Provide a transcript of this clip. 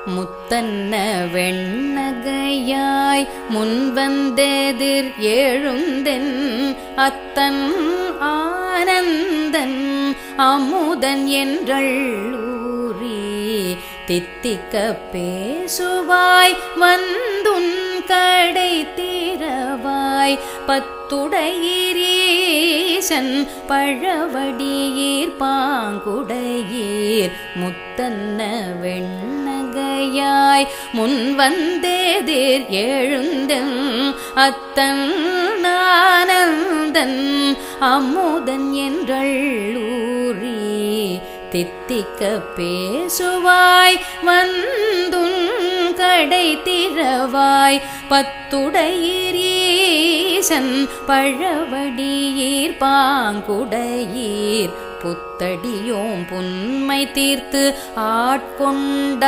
முத்தன்ன வெண்ணகையாய் முன்வந்தெதிர் எழுந்தென் அத்தன் ஆனந்தன் அமுதன் என்றள்ளூரி தித்திக்க பேசுவாய் வந்துன் கடை திறவாய் பத்துடையீரீசன் பழவடியீர் பாங்குடையீர் முத்தன்ன வெண்ணகையாய் முன்வந்தெதிர் எழுந்தன் அத்தன் ஆனந்தன் அமுதன் என்றள்ளூரி தித்திக்க பேசுவாய் வந்துன் கடை திறவாய் பத்துடையீரீசன் பழவடியீர் பாங்குடையீர் புத்தடியோம் புன்மை தீர்த்து ஆட்கொண்ட